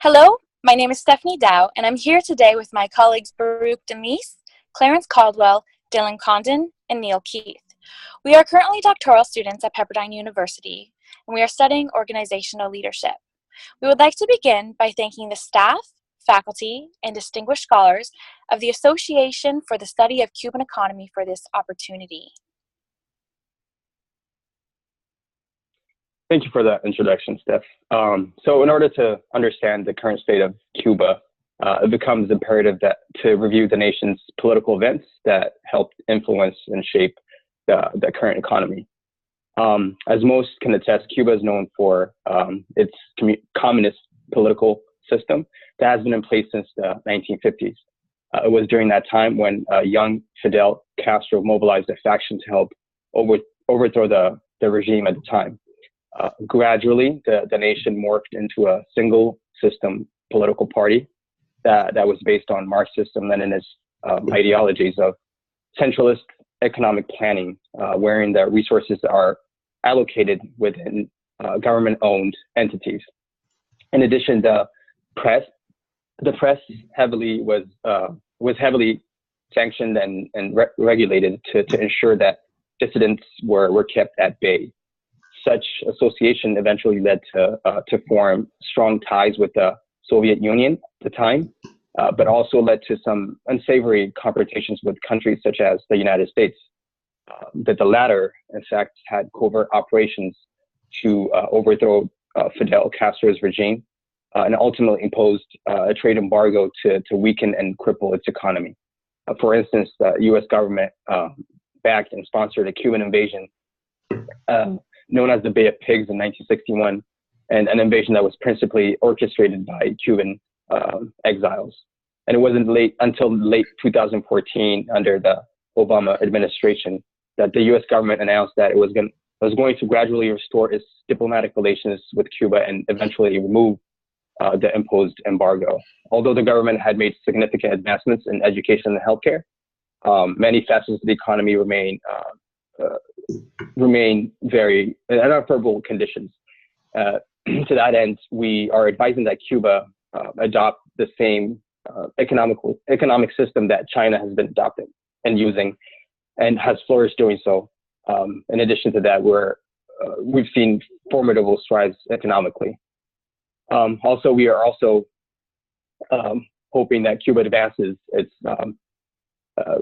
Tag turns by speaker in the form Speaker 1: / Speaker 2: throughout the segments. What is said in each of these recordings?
Speaker 1: Hello, my name is Stephanie Dow, and I'm here today with my colleagues Baruch Demise, Clarence Caldwell, Dylan Condon, and Neil Keith. We are currently doctoral students at Pepperdine University, and we are studying organizational leadership. We would like to begin by thanking the staff, faculty, and distinguished scholars of the Association for the Study of Cuban Economy for this opportunity.
Speaker 2: Thank you for that introduction, Steph. So in order to understand the current state of Cuba, it becomes imperative to review the nation's political events that helped influence and shape the current economy. As most can attest, Cuba is known for its communist political system that has been in place since the 1950s. It was during that time when young Fidel Castro mobilized a faction to help overthrow the regime at the time. Gradually, the nation morphed into a single system political party that was based on Marxist and Leninist ideologies of centralist economic planning, wherein the resources are allocated within government-owned entities. In addition, the press was heavily sanctioned and regulated to ensure that dissidents were kept at bay. Such association eventually led to form strong ties with the Soviet Union at the time, but also led to some unsavory confrontations with countries such as the United States. That the latter, in fact, had covert operations to overthrow Fidel Castro's regime and ultimately imposed a trade embargo to weaken and cripple its economy. For instance, the U.S. government backed and sponsored a Cuban invasion known as the Bay of Pigs in 1961, and an invasion that was principally orchestrated by Cuban exiles. And it wasn't until late 2014, under the Obama administration, that the U.S. government announced that it was going to gradually restore its diplomatic relations with Cuba and eventually remove the imposed embargo. Although the government had made significant advancements in education and healthcare, many facets of the economy remain very unfavorable conditions. To that end, we are advising that Cuba adopt the same economic system that China has been adopting and using, and has flourished doing so. In addition to that, we've seen formidable strides economically. Also, we are also hoping that Cuba advances its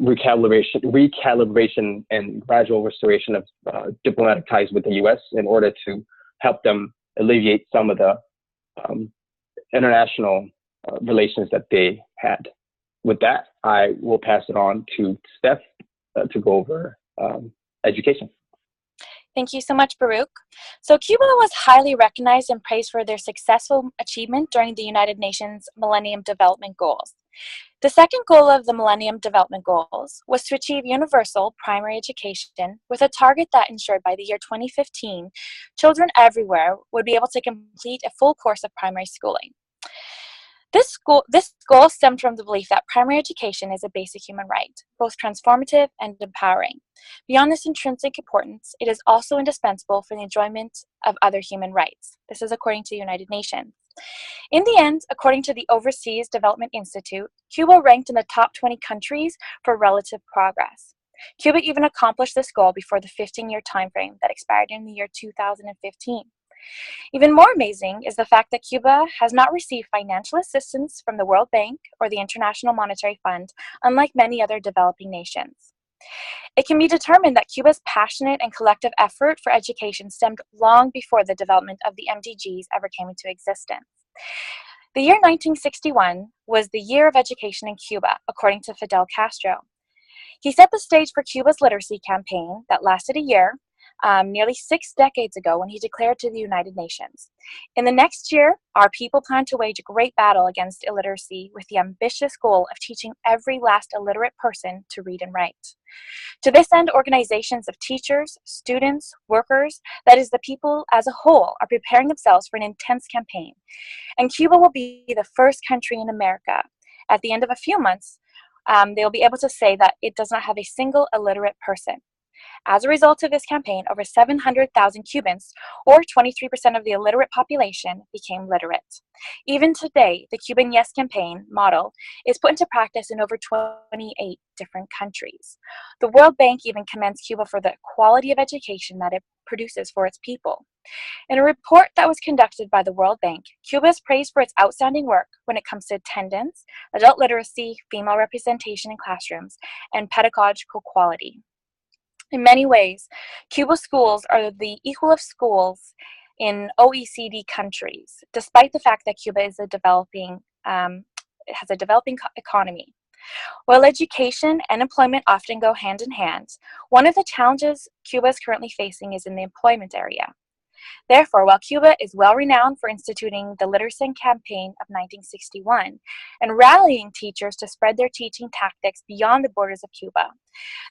Speaker 2: recalibration and gradual restoration of diplomatic ties with the U.S. in order to help them alleviate some of the international relations that they had. With that, I will pass it on to Steph to go over education.
Speaker 1: Thank you so much, Baruch. So Cuba was highly recognized and praised for their successful achievement during the United Nations Millennium Development Goals. The second goal of the Millennium Development Goals was to achieve universal primary education with a target that ensured by the year 2015, children everywhere would be able to complete a full course of primary schooling. This goal stemmed from the belief that primary education is a basic human right, both transformative and empowering. Beyond this intrinsic importance, it is also indispensable for the enjoyment of other human rights. This is according to the United Nations. In the end, according to the Overseas Development Institute, Cuba ranked in the top 20 countries for relative progress. Cuba even accomplished this goal before the 15-year timeframe that expired in the year 2015. Even more amazing is the fact that Cuba has not received financial assistance from the World Bank or the International Monetary Fund, unlike many other developing nations. It can be determined that Cuba's passionate and collective effort for education stemmed long before the development of the MDGs ever came into existence. The year 1961 was the year of education in Cuba, according to Fidel Castro. He set the stage for Cuba's literacy campaign that lasted a year, nearly 6 decades ago, when he declared to the United Nations, "In the next year, our people plan to wage a great battle against illiteracy with the ambitious goal of teaching every last illiterate person to read and write." To this end, organizations of teachers, students, workers, that is, the people as a whole, are preparing themselves for an intense campaign. And Cuba will be the first country in America. At the end of a few months, they will be able to say that it does not have a single illiterate person. As a result of this campaign, over 700,000 Cubans, or 23% of the illiterate population, became literate. Even today, the Cuban Yes campaign model is put into practice in over 28 different countries. The World Bank even commends Cuba for the quality of education that it produces for its people. In a report that was conducted by the World Bank, Cuba is praised for its outstanding work when it comes to attendance, adult literacy, female representation in classrooms, and pedagogical quality. In many ways, Cuba schools are the equal of schools in OECD countries, despite the fact that Cuba is has a developing economy. While education and employment often go hand in hand, one of the challenges Cuba is currently facing is in the employment area. Therefore, while Cuba is well renowned for instituting the Literacy Campaign of 1961 and rallying teachers to spread their teaching tactics beyond the borders of Cuba,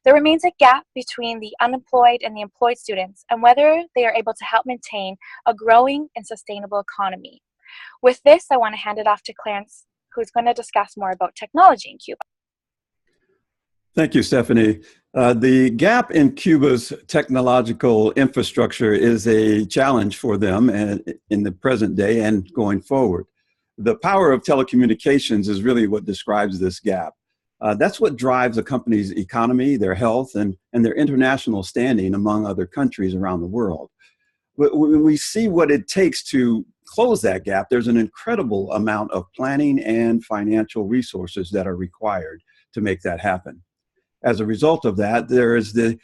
Speaker 1: there remains a gap between the unemployed and the employed students and whether they are able to help maintain a growing and sustainable economy. With this, I want to hand it off to Clarence, who's going to discuss more about technology in Cuba.
Speaker 3: Thank you, Stephanie. The gap in Cuba's technological infrastructure is a challenge for them in the present day and going forward. The power of telecommunications is really what describes this gap. That's what drives a company's economy, their health, and their international standing among other countries around the world. When we see what it takes to close that gap, there's an incredible amount of planning and financial resources that are required to make that happen. As a result of that, there is the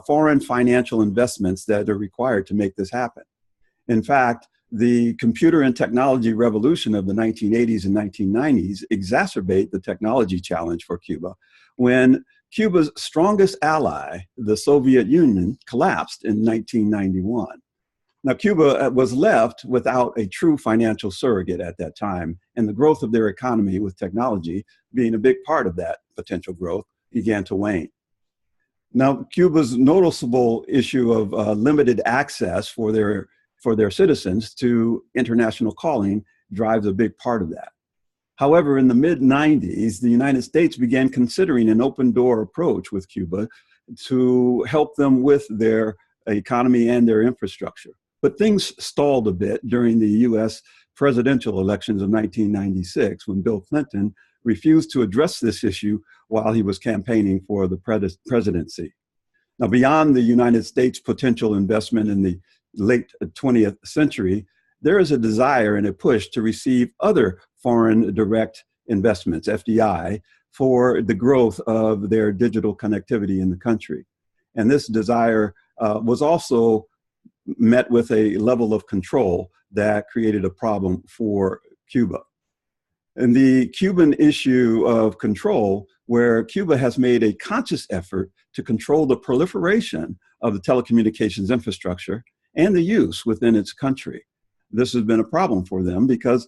Speaker 3: foreign financial investments that are required to make this happen. In fact, the computer and technology revolution of the 1980s and 1990s exacerbate the technology challenge for Cuba when Cuba's strongest ally, the Soviet Union, collapsed in 1991. Now, Cuba was left without a true financial surrogate at that time, and the growth of their economy with technology being a big part of that potential growth began to wane. Now, Cuba's noticeable issue of limited access for their citizens to international calling drives a big part of that. However, in the mid-90s, the United States began considering an open-door approach with Cuba to help them with their economy and their infrastructure. But things stalled a bit during the U.S. presidential elections of 1996 when Bill Clinton refused to address this issue while he was campaigning for the presidency. Now, beyond the United States' potential investment in the late 20th century, there is a desire and a push to receive other foreign direct investments, FDI, for the growth of their digital connectivity in the country. And this desire was also met with a level of control that created a problem for Cuba. And the Cuban issue of control, where Cuba has made a conscious effort to control the proliferation of the telecommunications infrastructure and the use within its country. This has been a problem for them because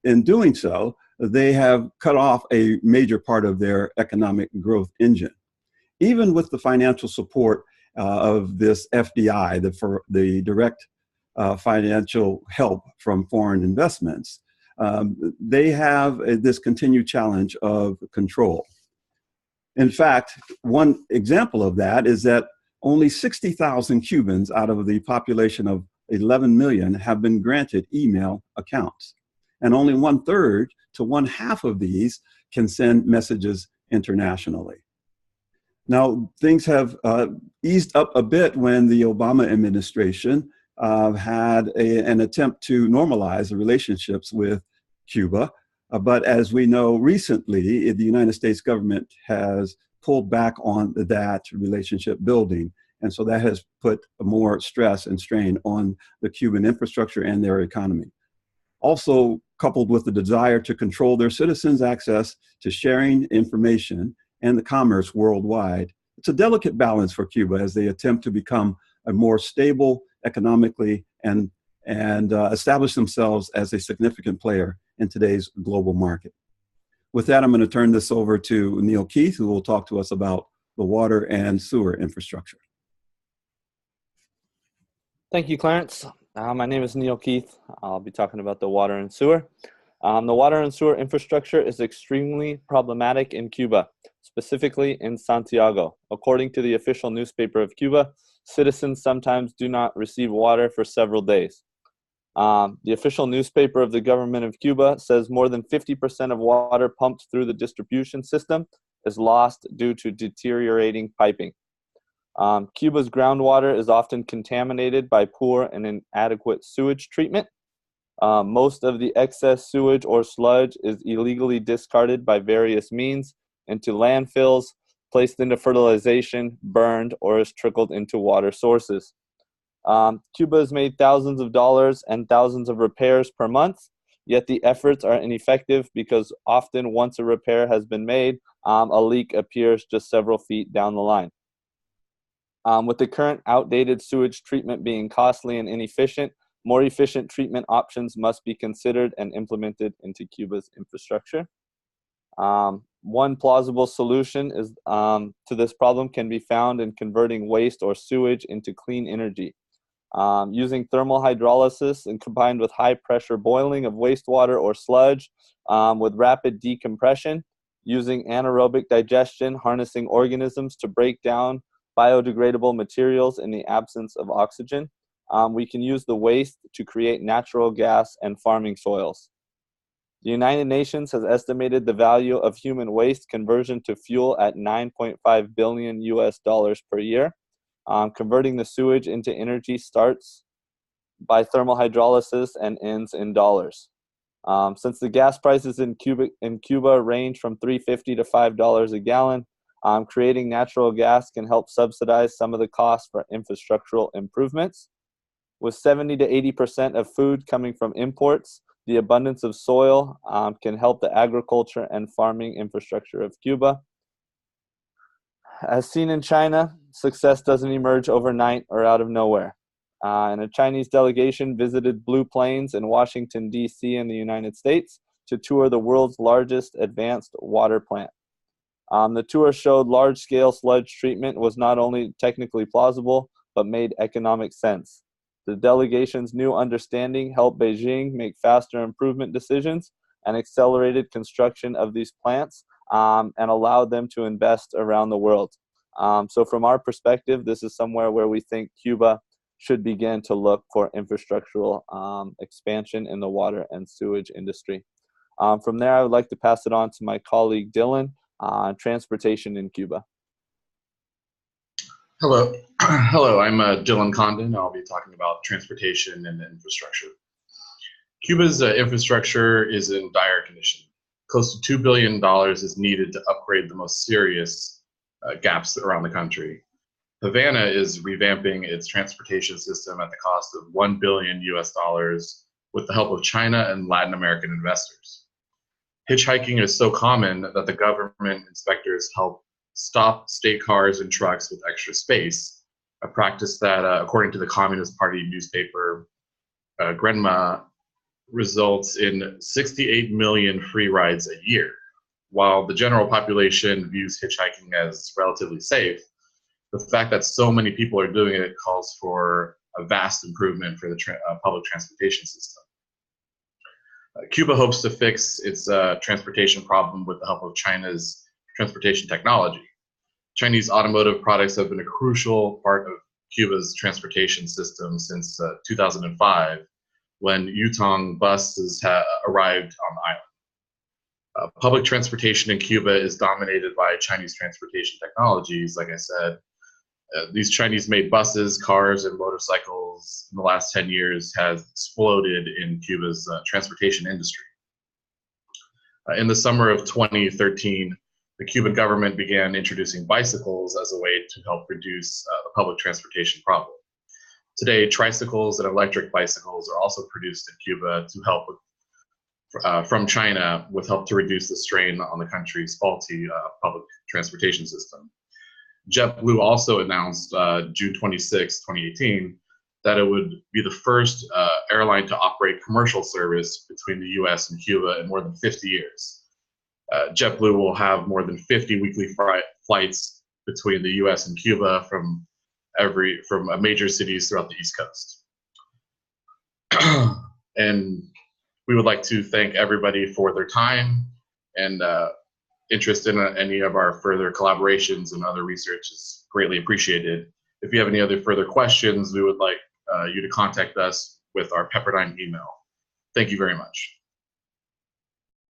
Speaker 3: in doing so, they have cut off a major part of their economic growth engine. Even with the financial support of this FDI, the direct financial help from foreign investments, they have this continued challenge of control. In fact, one example of that is that only 60,000 Cubans out of the population of 11 million have been granted email accounts. And only 1/3 to 1/2 of these can send messages internationally. Now, things have eased up a bit when the Obama administration had an attempt to normalize the relationships with Cuba. But as we know recently, the United States government has pulled back on that relationship building. And so that has put more stress and strain on the Cuban infrastructure and their economy. Also, coupled with the desire to control their citizens' access to sharing information and the commerce worldwide, it's a delicate balance for Cuba as they attempt to become a more stable economically and establish themselves as a significant player in today's global market. With that, I'm going to turn this over to Neil Keith, who will talk to us about the water and sewer infrastructure.
Speaker 4: Thank you, Clarence. My name is Neil Keith. I'll be talking about the water and sewer. The water and sewer infrastructure is extremely problematic in Cuba, specifically in Santiago. According to the official newspaper of Cuba, citizens sometimes do not receive water for several days. The official newspaper of the government of Cuba says more than 50% of water pumped through the distribution system is lost due to deteriorating piping. Cuba's groundwater is often contaminated by poor and inadequate sewage treatment. Most of the excess sewage or sludge is illegally discarded by various means into landfills, placed into fertilization, burned, or is trickled into water sources. Cuba has made thousands of dollars and thousands of repairs per month, yet the efforts are ineffective because often once a repair has been made, a leak appears just several feet down the line. With the current outdated sewage treatment being costly and inefficient, more efficient treatment options must be considered and implemented into Cuba's infrastructure. One plausible solution is to this problem can be found in converting waste or sewage into clean energy. Using thermal hydrolysis and combined with high pressure boiling of wastewater or sludge with rapid decompression, using anaerobic digestion, harnessing organisms to break down biodegradable materials in the absence of oxygen, we can use the waste to create natural gas and farming soils. The United Nations has estimated the value of human waste conversion to fuel at $9.5 billion per year. Converting the sewage into energy starts by thermal hydrolysis and ends in dollars. Since the gas prices in Cuba range from $3.50 to $5 a gallon, creating natural gas can help subsidize some of the costs for infrastructural improvements. With 70 to 80% of food coming from imports, the abundance of soil can help the agriculture and farming infrastructure of Cuba. As seen in China, success doesn't emerge overnight or out of nowhere. And a Chinese delegation visited Blue Plains in Washington, D.C. in the United States to tour the world's largest advanced water plant. The tour showed large-scale sludge treatment was not only technically plausible, but made economic sense. The delegation's new understanding helped Beijing make faster improvement decisions and accelerated construction of these plants and allowed them to invest around the world. So from our perspective, this is somewhere where we think Cuba should begin to look for infrastructural expansion in the water and sewage industry. From there, I would like to pass it on to my colleague Dylan on transportation in Cuba.
Speaker 5: Hello, hello. I'm Dylan Condon. I'll be talking about transportation and infrastructure. Cuba's infrastructure is in dire condition. Close to $2 billion is needed to upgrade the most serious gaps around the country. Havana is revamping its transportation system at the cost of $1 billion with the help of China and Latin American investors. Hitchhiking is so common that the government inspectors help stop state cars and trucks with extra space, a practice that, according to the Communist Party newspaper, Grenma, results in 68 million free rides a year. While the general population views hitchhiking as relatively safe, the fact that so many people are doing it calls for a vast improvement for the public transportation system. Cuba hopes to fix its transportation problem with the help of China's transportation technology. Chinese automotive products have been a crucial part of Cuba's transportation system since 2005, when Yutong buses arrived on the island. Public transportation in Cuba is dominated by Chinese transportation technologies. Like I said, these Chinese-made buses, cars, and motorcycles in the last 10 years has exploded in Cuba's transportation industry. In the summer of 2013, the Cuban government began introducing bicycles as a way to help reduce the public transportation problem. Today, tricycles and electric bicycles are also produced in Cuba to help with, from China with help to reduce the strain on the country's faulty public transportation system. JetBlue also announced June 26, 2018, that it would be the first airline to operate commercial service between the US and Cuba in more than 50 years. JetBlue will have more than 50 weekly flights between the US and Cuba from major cities throughout the East Coast. And We would like to thank everybody for their time and interest in any of our further collaborations and other research is greatly appreciated. If you have any other further questions, we would like you to contact us with our Pepperdine email. Thank you very much.